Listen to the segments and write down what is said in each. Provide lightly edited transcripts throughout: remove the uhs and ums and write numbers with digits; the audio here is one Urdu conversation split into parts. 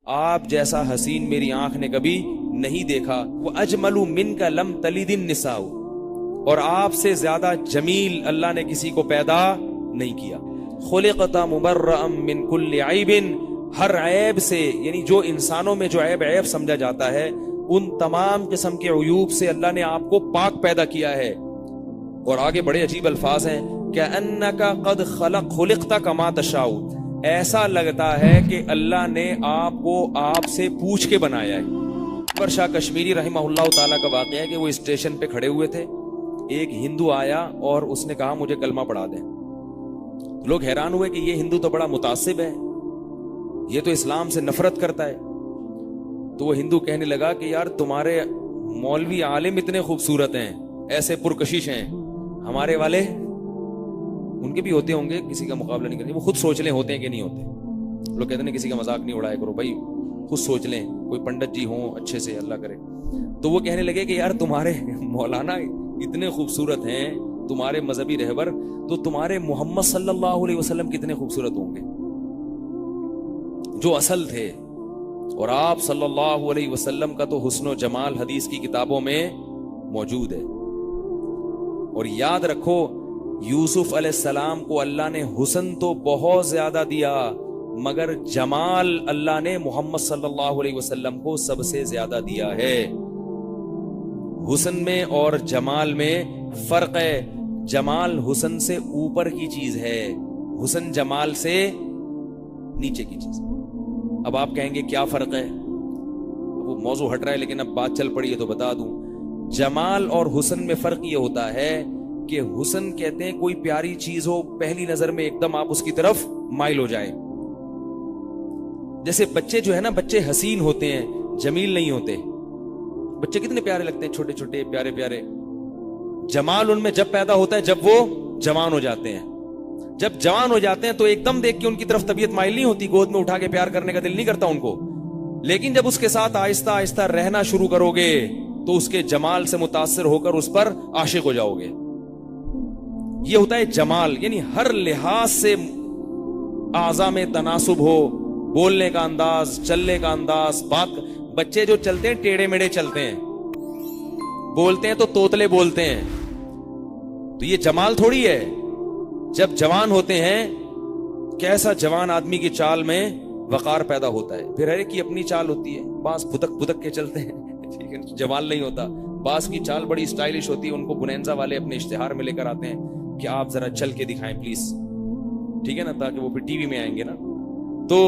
آپ جیسا حسین میری آنکھ نے کبھی نہیں دیکھا، وہ اجمل من کا لم تلد النساء، اور آپ سے زیادہ جمیل اللہ نے کسی کو پیدا نہیں کیا. خلقت مبرأ من کل عیب، ہر عیب سے، یعنی جو انسانوں میں جو عیب سمجھا جاتا ہے ان تمام قسم کے عیوب سے اللہ نے آپ کو پاک پیدا کیا ہے. اور آگے بڑے عجیب الفاظ ہیں کہ انکا قد خلقت کما تشاء، ایسا لگتا ہے کہ اللہ نے آپ کو آپ سے پوچھ کے بنایا ہے. اکبر شاہ کشمیری رحمہ اللہ تعالیٰ کا واقعہ ہے کہ وہ اسٹیشن پہ کھڑے ہوئے تھے، ایک ہندو آیا اور اس نے کہا مجھے کلمہ پڑھا دیں. لوگ حیران ہوئے کہ یہ ہندو تو بڑا متعصب ہے، یہ تو اسلام سے نفرت کرتا ہے. تو وہ ہندو کہنے لگا کہ یار تمہارے مولوی عالم اتنے خوبصورت ہیں، ایسے پرکشش ہیں، ہمارے والے ان کے بھی ہوتے ہوں گے، کسی کا مقابلہ نہیں کریں، وہ خود سوچ لیں ہوتے ہیں کہ نہیں ہوتے. لوگ کہتے ہیں کسی کا مذاق نہیں اڑایا کرو بھائی، خود سوچ لیں، کوئی پنڈت جی ہوں اچھے سے، اللہ کرے. تو وہ کہنے لگے کہ یار تمہارے مولانا اتنے خوبصورت ہیں، تمہارے مذہبی رہبر، تو تمہارے محمد صلی اللہ علیہ وسلم کتنے خوبصورت ہوں گے جو اصل تھے. اور آپ صلی اللہ علیہ وسلم کا تو حسن و جمال حدیث کی کتابوں میں موجود ہے. اور یاد رکھو یوسف علیہ السلام کو اللہ نے حسن تو بہت زیادہ دیا، مگر جمال اللہ نے محمد صلی اللہ علیہ وسلم کو سب سے زیادہ دیا ہے. حسن میں اور جمال میں فرق ہے. جمال حسن سے اوپر کی چیز ہے، حسن جمال سے نیچے کی چیز. اب آپ کہیں گے کیا فرق ہے؟ وہ موضوع ہٹ رہا ہے لیکن اب بات چل پڑی ہے تو بتا دوں. جمال اور حسن میں فرق یہ ہوتا ہے کہ حسن کہتے ہیں کوئی پیاری چیز ہو، پہلی نظر میں ایک دم آپ اس کی طرف مائل ہو جائیں. جیسے بچے جو ہے نا، بچے حسین ہوتے ہیں، جمیل نہیں ہوتے. بچے کتنے پیارے لگتے ہیں، چھوٹے چھوٹے پیارے پیارے. جمال ان میں جب پیدا ہوتا ہے جب وہ جوان ہو جاتے ہیں. جب جوان ہو جاتے ہیں تو ایک دم دیکھ کے ان کی طرف طبیعت مائل نہیں ہوتی، گود میں اٹھا کے پیار کرنے کا دل نہیں کرتا ان کو. لیکن جب اس کے ساتھ آہستہ آہستہ رہنا شروع کرو گے تو اس کے جمال سے متاثر ہو کر اس پر عاشق ہو جاؤ گے. یہ ہوتا ہے جمال، یعنی ہر لحاظ سے اعضاء میں تناسب ہو، بولنے کا انداز، چلنے کا انداز. بچے جو چلتے ہیں ٹیڑے میڑے چلتے ہیں، بولتے ہیں تو توتلے بولتے ہیں، تو یہ جمال تھوڑی ہے. جب جوان ہوتے ہیں، کیسا جوان آدمی کی چال میں وقار پیدا ہوتا ہے. پھر ہر ایک کی اپنی چال ہوتی ہے، بعض پھدک پھدک کے چلتے ہیں، جمال نہیں ہوتا. بعض کی چال بڑی اسٹائلش ہوتی ہے، ان کو بنینزا والے اپنے اشتہار میں لے کر آتے ہیں کہ آپ ذرا چل کے دکھائیں پلیز، ٹھیک ہے نا، تاکہ وہ پھر ٹی وی میں آئیں گے نا. تو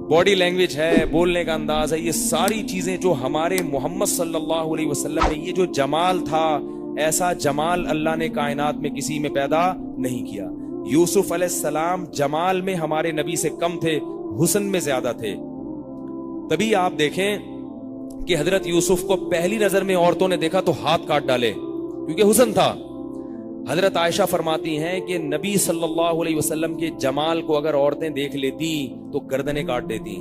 باڈی لینگویج ہے، بولنے کا انداز ہے، یہ ساری چیزیں جو ہمارے محمد صلی اللہ علیہ وسلم نے، یہ جو جمال تھا، ایسا جمال اللہ نے کائنات میں کسی میں پیدا نہیں کیا. یوسف علیہ السلام جمال میں ہمارے نبی سے کم تھے، حسن میں زیادہ تھے. تبھی آپ دیکھیں کہ حضرت یوسف کو پہلی نظر میں عورتوں نے دیکھا تو ہاتھ کاٹ ڈالے، کیونکہ حسن تھا. حضرت عائشہ فرماتی ہیں کہ نبی صلی اللہ علیہ وسلم کے جمال کو اگر عورتیں دیکھ لیتی تو گردنیں کاٹ دیتی.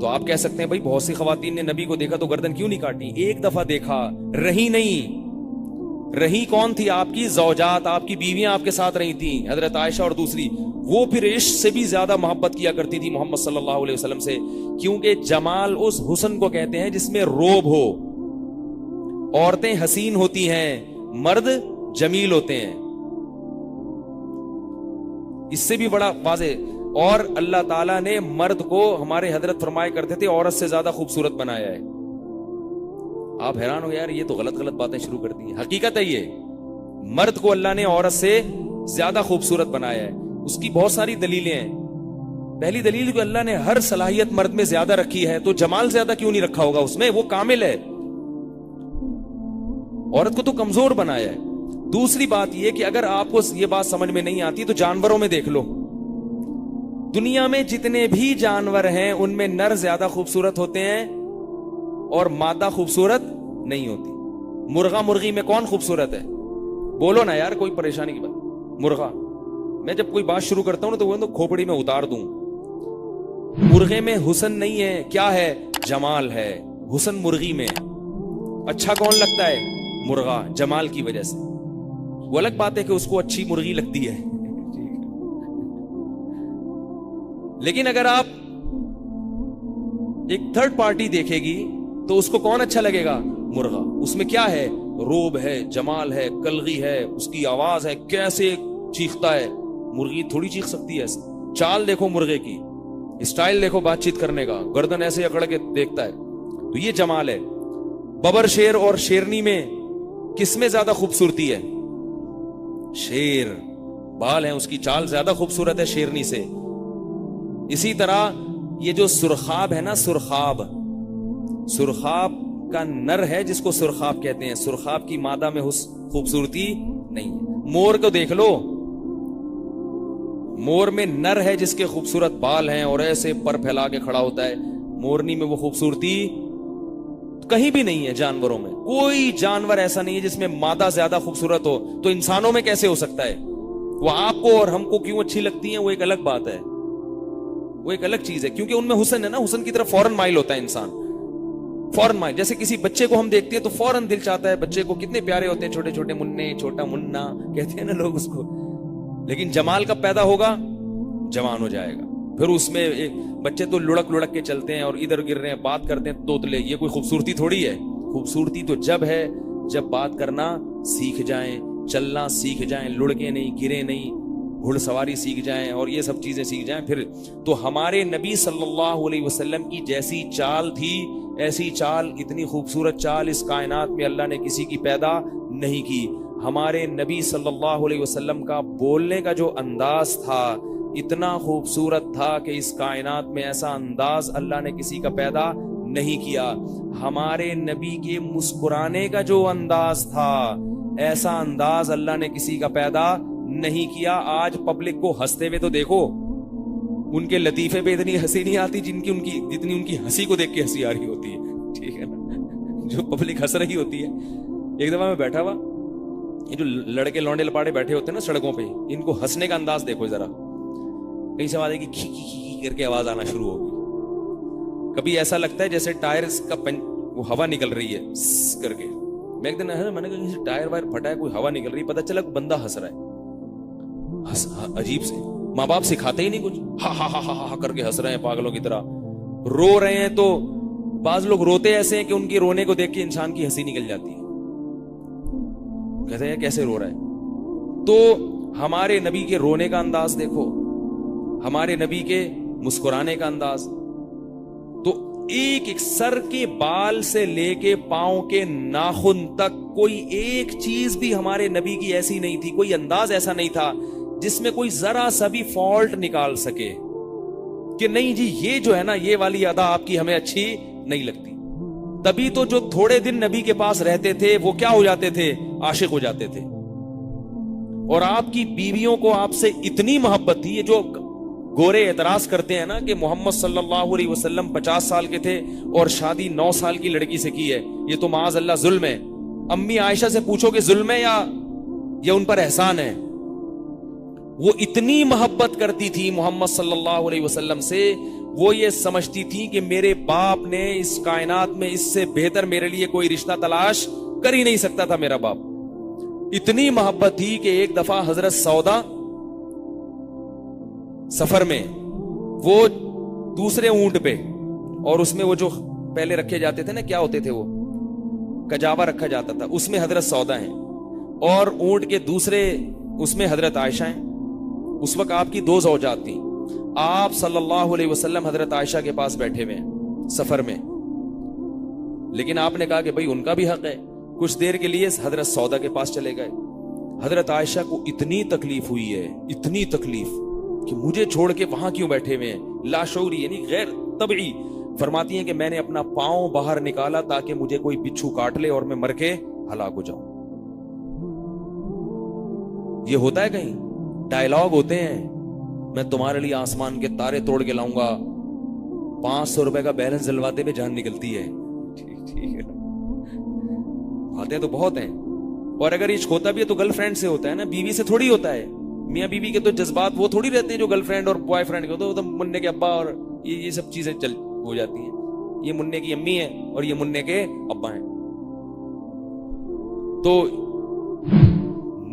تو آپ کہہ سکتے ہیں بھائی بہت سی خواتین نے نبی کو دیکھا تو گردن کیوں نہیں کاٹی؟ ایک دفعہ دیکھا، رہی نہیں. رہی کون تھی؟ آپ کی زوجات، آپ کی بیویاں آپ کے ساتھ رہی تھیں، حضرت عائشہ اور دوسری. وہ پھر عشق سے بھی زیادہ محبت کیا کرتی تھی محمد صلی اللہ علیہ وسلم سے، کیونکہ جمال اس حسن کو کہتے ہیں جس میں روب ہو. عورتیں حسین ہوتی ہیں، مرد جمیل ہوتے ہیں. اس سے بھی بڑا واضح. اور اللہ تعالیٰ نے مرد کو، ہمارے حضرت فرمایا کرتے تھے، عورت سے زیادہ خوبصورت بنایا ہے. آپ حیران ہو یار یہ تو غلط غلط باتیں شروع کر دی. حقیقت ہے یہ، مرد کو اللہ نے عورت سے زیادہ خوبصورت بنایا ہے. اس کی بہت ساری دلیلیں ہیں. پہلی دلیل کہ اللہ نے ہر صلاحیت مرد میں زیادہ رکھی ہے، تو جمال زیادہ کیوں نہیں رکھا ہوگا اس میں؟ وہ کامل ہے. عورت کو تو کمزور بنایا ہے. دوسری بات یہ کہ اگر آپ کو یہ بات سمجھ میں نہیں آتی تو جانوروں میں دیکھ لو. دنیا میں جتنے بھی جانور ہیں ان میں نر زیادہ خوبصورت ہوتے ہیں اور مادہ خوبصورت نہیں ہوتی. مرغا مرغی میں کون خوبصورت ہے؟ بولو نا یار، کوئی پریشانی کی بات. مرغا، میں جب کوئی بات شروع کرتا ہوں تو وہ کھوپڑی میں اتار دوں. مرغے میں حسن نہیں ہے، کیا ہے؟ جمال ہے. حسن مرغی میں. اچھا کون لگتا ہے؟ مرغا، جمال کی وجہ سے. وہ الگ بات ہے کہ اس کو اچھی مرغی لگتی ہے، لیکن اگر آپ ایک تھرڈ پارٹی دیکھے گی تو اس کو کون اچھا لگے گا؟ مرغا. اس میں کیا ہے؟ روب ہے, جمال ہے, کلغی ہے, اس کی آواز ہے, کیسے چیختا ہے. مرغی تھوڑی چیخ سکتی ہے ایسے. چال دیکھو مرغے کی, اسٹائل دیکھو بات چیت کرنے کا, گردن ایسے اکڑ کے دیکھتا ہے. تو یہ جمال ہے. ببر شیر اور شیرنی میں کس میں زیادہ خوبصورتی ہے؟ شیر. بال ہیں, اس کی چال زیادہ خوبصورت ہے شیرنی سے. اسی طرح یہ جو سرخاب ہے نا, سرخاب, سرخاب کا نر ہے جس کو سرخاب کہتے ہیں. سرخاب کی مادہ میں خوبصورتی نہیں ہے. مور کو دیکھ لو, مور میں نر ہے جس کے خوبصورت بال ہیں اور ایسے پر پھیلا کے کھڑا ہوتا ہے. مورنی میں وہ خوبصورتی کہیں بھی نہیں ہے. جانوروں میں کوئی جانور ایسا نہیں ہے جس میں مادہ زیادہ خوبصورت ہو. تو انسانوں میں کیسے ہو سکتا ہے؟ وہ آپ کو اور ہم کو کیوں اچھی لگتی ہیں وہ ایک الگ بات ہے, وہ ایک الگ چیز ہے, کیونکہ ان میں حسن ہے نا. حسن کی طرف فوراً مائل ہوتا ہے انسان, فوراً مائل. جیسے کسی بچے کو ہم دیکھتے ہیں تو فوراً دل چاہتا ہے. بچے کو کتنے پیارے ہوتے ہیں, چھوٹے چھوٹے مننے, چھوٹا منا کہتے ہیں نا لوگ اس کو. لیکن جمال کب پیدا ہوگا؟ جوان ہو جائے گا. پھر اس میں بچے تو لڑک لڑک کے چلتے ہیں اور ادھر گر رہے ہیں, بات کرتے ہیں توتلے. یہ کوئی خوبصورتی تھوڑی ہے. خوبصورتی تو جب ہے جب بات کرنا سیکھ جائیں, چلنا سیکھ جائیں, لڑکے نہیں, گرے نہیں, گھڑ سواری سیکھ جائیں اور یہ سب چیزیں سیکھ جائیں. پھر تو ہمارے نبی صلی اللہ علیہ وسلم کی جیسی چال تھی, ایسی چال, اتنی خوبصورت چال اس کائنات میں اللہ نے کسی کی پیدا نہیں کی. ہمارے نبی صلی اللہ علیہ وسلم کا بولنے کا جو انداز تھا اتنا خوبصورت تھا کہ اس کائنات میں ایسا انداز اللہ نے کسی کا پیدا نہیں کیا. ہمارے نبی کے مسکرانے کا جو انداز تھا ایسا انداز اللہ نے کسی کا پیدا نہیں کیا. آج پبلک کو ہنستے ہوئے تو دیکھو, ان کے لطیفے پہ اتنی ہنسی نہیں آتی جتنی ان کی ہنسی کو دیکھ کے ہنسی آ رہی ہوتی ہے. ٹھیک ہے نا, جو پبلک ہنس رہی ہوتی ہے. ایک دفعہ میں بیٹھا ہوا, یہ جو لڑکے لونڈے لپاڑے بیٹھے ہوتے ہیں نا سڑکوں پہ, ان کو ہنسنے کا انداز دیکھو ذرا. کہیں سے آواز ہے کہ کھی کھی کھی کر کے آواز آنا شروع ہوگی. کبھی ایسا لگتا ہے جیسے ٹائر کا وہ ہوا نکل رہی ہے کر کے. میں ایک دن میں نے کہا ٹائر وائر پھٹا ہے, کوئی ہوا نکل رہی ہے, پتہ چلا بندہ ہنس رہا ہے عجیب سے. ماں باپ سکھاتے ہی نہیں کچھ, ہا ہا ہا ہا کر کے ہنس رہے ہیں پاگلوں کی طرح. رو رہے ہیں تو بعض لوگ روتے ایسے ہیں کہ ان کی رونے کو دیکھ کے انسان کی ہنسی نکل جاتی ہے. کہتے ہیں کیسے رو رہا ہے. تو ہمارے نبی کے رونے کا انداز دیکھو, ہمارے نبی کے مسکرانے کا انداز. تو ایک ایک سر کے بال سے لے کے پاؤں کے ناخن تک کوئی ایک چیز بھی ہمارے نبی کی ایسی نہیں تھی, کوئی انداز ایسا نہیں تھا جس میں کوئی ذرا سا بھی فالٹ نکال سکے کہ نہیں جی یہ جو ہے نا یہ والی ادا آپ کی ہمیں اچھی نہیں لگتی. تبھی تو جو تھوڑے دن نبی کے پاس رہتے تھے وہ کیا ہو جاتے تھے؟ عاشق ہو جاتے تھے. اور آپ کی بیویوں کو آپ سے اتنی محبت تھی. یہ جو گورے اعتراض کرتے ہیں نا کہ محمد صلی اللہ علیہ وسلم 50 سال کے تھے اور شادی 9 سال کی لڑکی سے کی ہے, یہ تو معاذ اللہ ظلم ہے. امی عائشہ سے پوچھو کہ ظلم ہے یا ان پر احسان ہے. وہ اتنی محبت کرتی تھی محمد صلی اللہ علیہ وسلم سے, وہ یہ سمجھتی تھی کہ میرے باپ نے اس کائنات میں اس سے بہتر میرے لیے کوئی رشتہ تلاش کر ہی نہیں سکتا تھا میرا باپ. اتنی محبت تھی کہ ایک دفعہ حضرت سودا سفر میں, وہ دوسرے اونٹ پہ, اور اس میں وہ جو پہلے رکھے جاتے تھے نا, کیا ہوتے تھے وہ, کجاوا رکھا جاتا تھا, اس میں حضرت سودا ہیں, اور اونٹ کے دوسرے اس میں حضرت عائشہ ہیں. اس وقت آپ کی 2 زوجات تھیں. آپ صلی اللہ علیہ وسلم حضرت عائشہ کے پاس بیٹھے ہوئے ہیں سفر میں, لیکن آپ نے کہا کہ بھئی ان کا بھی حق ہے. کچھ دیر کے لیے حضرت سودا کے پاس چلے گئے. حضرت عائشہ کو اتنی تکلیف ہوئی ہے, اتنی تکلیف کہ مجھے چھوڑ کے وہاں کیوں بیٹھے ہوئے ہیں, لاشعوری یعنی غیر طبعی. فرماتی ہیں کہ میں نے اپنا پاؤں باہر نکالا تاکہ مجھے کوئی بچھو کاٹ لے اور میں مر کے ہلاک ہو جاؤں. یہ ہوتا ہے کہیں, ڈائلاگ ہوتے ہیں, میں تمہارے لیے آسمان کے تارے توڑ کے لاؤں گا, 500 روپے کا بیلنس جلواتے میں جان نکلتی ہے. ٹھیک ہے, آتے ہیں تو بہت ہیں. اور اگر عشق ہوتا بھی ہے تو گرل فرینڈ سے ہوتا ہے نا, بیوی سے تھوڑی ہوتا ہے. میاں بیوی کے تو جذبات وہ تھوڑی رہتے ہیں جو گرل فرینڈ اور بوائے فرینڈ کے ہوتے ہیں. وہ تو مننے کے ابا اور یہ سب چیزیں چل ہو جاتی ہیں. یہ مننے کی امی ہے اور یہ مننے کے ابا ہیں. تو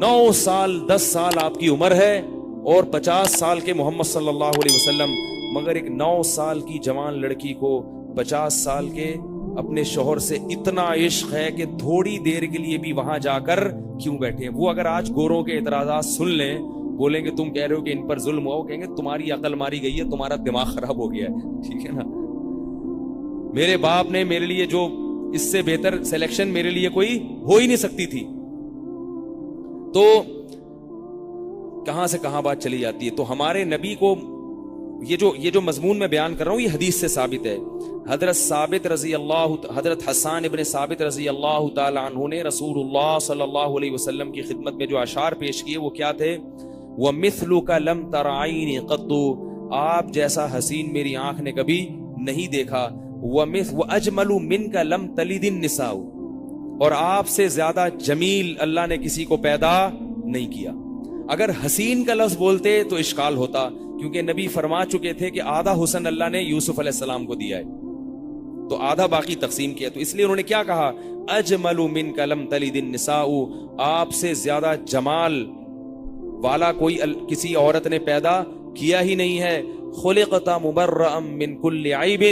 9 سال 10 سال آپ کی عمر ہے اور 50 سال کے محمد صلی اللہ علیہ وسلم, مگر ایک 9 سال کی جوان لڑکی کو 50 سال کے اپنے شوہر سے اتنا عشق ہے کہ تھوڑی دیر کے لیے بھی وہاں جا کر کیوں بیٹھے ہیں. وہ اگر آج گوروں کے اعتراضات سن لیں, بولیں گے تم کہہ رہے ہو کہ ان پر ظلم ہوا, کہیں گے تمہاری عقل ماری گئی ہے, تمہارا دماغ خراب ہو گیا ہے. ٹھیک ہے نا. میرے باپ نے میرے لیے جو اس سے بہتر سلیکشن میرے لیے کوئی ہو ہی نہیں سکتی تھی. تو کہاں سے کہاں بات چلی جاتی ہے. تو ہمارے نبی کو یہ جو مضمون میں بیان کر رہا ہوں یہ حدیث سے ثابت ہے. حضرت حسان ابن ثابت رضی اللہ تعالی عنہ نے رسول اللہ صلی اللہ علیہ وسلم کی خدمت میں جو اشعار پیش کیے وہ کیا تھے؟ وَمِثْلُكَ لَمْ تَرَ عَيْنِي قَطُّ, آپ جیسا حسین میری آنکھ نے کبھی نہیں دیکھا. وَأَجْمَلُ مِنْكَ لَمْ تَلِدِ النِّسَاءُ, اور آپ سے زیادہ جمیل اللہ نے کسی کو پیدا نہیں کیا. اگر حسین کا لفظ بولتے تو اشکال ہوتا, کیونکہ نبی فرما چکے تھے کہ آدھا حسن اللہ نے یوسف علیہ السلام کو دیا ہے, تو آدھا باقی تقسیم کیا. تو اس لیے انہوں نے کیا کہا؟ اجمل منک لم تلد النساء, آپ سے زیادہ جمال والا کوئی کسی عورت نے پیدا کیا ہی نہیں ہے. خلقت مبرأ من کل عیب,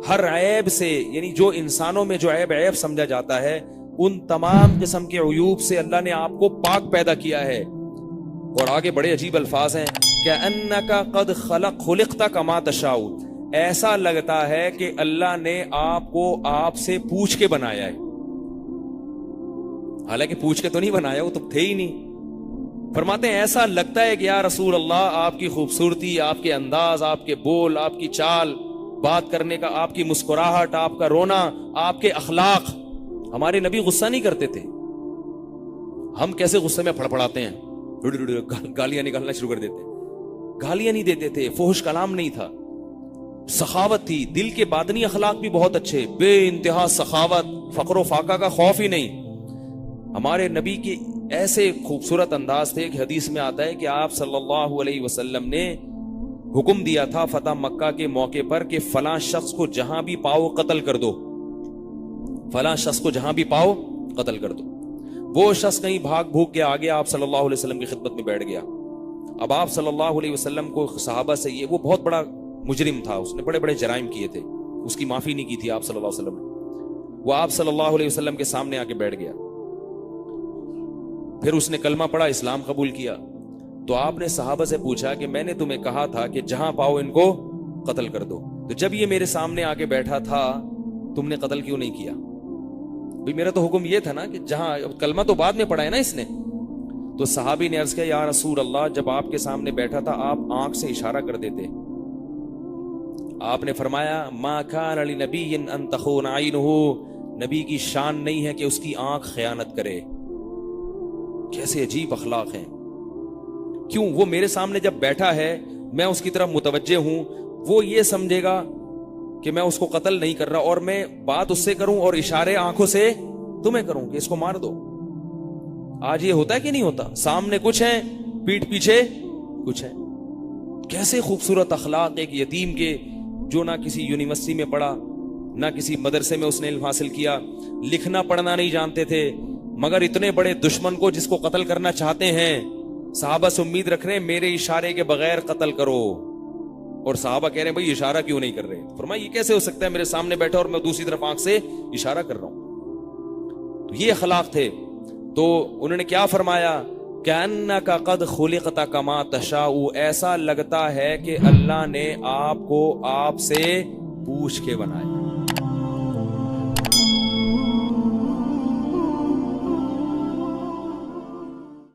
ہر عیب سے, یعنی جو انسانوں میں جو عیب سمجھا جاتا ہے ان تمام قسم کے عیوب سے اللہ نے آپ کو پاک پیدا کیا ہے. اور آگے بڑے عجیب الفاظ ہیں, کأنک قد خلقت کما تشاء, ایسا لگتا ہے کہ اللہ نے آپ کو آپ سے پوچھ کے بنایا ہے. حالانکہ پوچھ کے تو نہیں بنایا, وہ تو تھے ہی نہیں. فرماتے ہیں ایسا لگتا ہے کہ یا رسول اللہ آپ کی خوبصورتی, آپ کے انداز, آپ کے بول, آپ کی چال بات کرنے کا, آپ کی مسکراہٹ, آپ کا رونا, آپ کے اخلاق. ہمارے نبی غصہ نہیں کرتے تھے. ہم کیسے غصے میں پھڑپڑاتے ہیں, گالیاں نکالنا شروع کر دیتے. گالیاں نہیں دیتے تھے, فحش کلام نہیں تھا, سخاوت تھی. دل کے باطنی اخلاق بھی بہت اچھے, بے انتہا سخاوت, فقر و فاقہ کا خوف ہی نہیں. ہمارے نبی کے ایسے خوبصورت انداز تھے کہ حدیث میں آتا ہے کہ آپ صلی اللہ علیہ وسلم نے حکم دیا تھا فتح مکہ کے موقع پر کہ فلاں شخص کو جہاں بھی پاؤ قتل کر دو, فلاں شخص کو جہاں بھی پاؤ قتل کر دو. وہ شخص کہیں بھاگ بھوک کے آگے آپ صلی اللہ علیہ وسلم کی خدمت میں بیٹھ گیا. اب آپ صلی اللہ علیہ وسلم کو صحابہ سے, یہ وہ بہت بڑا مجرم تھا, اس نے بڑے بڑے جرائم کیے تھے, اس کی معافی نہیں کی تھی آپ صلی اللہ علیہ وسلم نے. وہ آپ صلی اللہ علیہ وسلم کے سامنے آ کے بیٹھ گیا. پھر اس نے کلمہ پڑھا, اسلام قبول کیا. تو آپ نے صحابہ سے پوچھا کہ میں نے تمہیں کہا تھا کہ جہاں پاؤ ان کو قتل کر دو, تو جب یہ میرے سامنے آ کے بیٹھا تھا تم نے قتل کیوں نہیں کیا؟ بھئی میرا تو حکم یہ تھا نا کہ جہاں, کلمہ تو بعد میں پڑھا ہے نا اس نے. تو صحابی نے عرض کیا یا رسول اللہ, جب آپ کے سامنے بیٹھا تھا آپ آنکھ سے اشارہ کر دیتے. آپ نے فرمایا ما کان لنبی ان تخون عینہ, نبی کی شان نہیں ہے کہ اس کی آنکھ خیانت کرے. کیسے عجیب اخلاق ہیں. کیوں؟ وہ میرے سامنے جب بیٹھا ہے میں اس کی طرف متوجہ ہوں, وہ یہ سمجھے گا کہ میں اس کو قتل نہیں کر رہا, اور میں بات اس سے کروں اور اشارے آنکھوں سے تمہیں کروں کہ اس کو مار دو. آج یہ ہوتا ہے کہ نہیں ہوتا؟ سامنے کچھ ہے, پیٹھ پیچھے کچھ ہے. کیسے خوبصورت اخلاق ایک یتیم کے, جو نہ کسی یونیورسٹی میں پڑھا نہ کسی مدرسے میں اس نے علم حاصل کیا, لکھنا پڑھنا نہیں جانتے تھے, مگر اتنے بڑے دشمن کو جس کو قتل کرنا چاہتے ہیں صحابہ سے امید رکھ رہے ہیں میرے اشارے کے بغیر قتل کرو. اور صحابہ کہہ رہے ہیں بھائی اشارہ کیوں نہیں کر رہے؟ فرمایا یہ کیسے ہو سکتا ہے, میرے سامنے بیٹھا اور میں دوسری طرف آنکھ سے اشارہ کر رہا ہوں. تو یہ اخلاق تھے. تو انہوں نے کیا فرمایا, کأنک قد خلقت کما تشاء, ایسا لگتا ہے کہ اللہ نے آپ کو آپ سے پوچھ کے بنایا.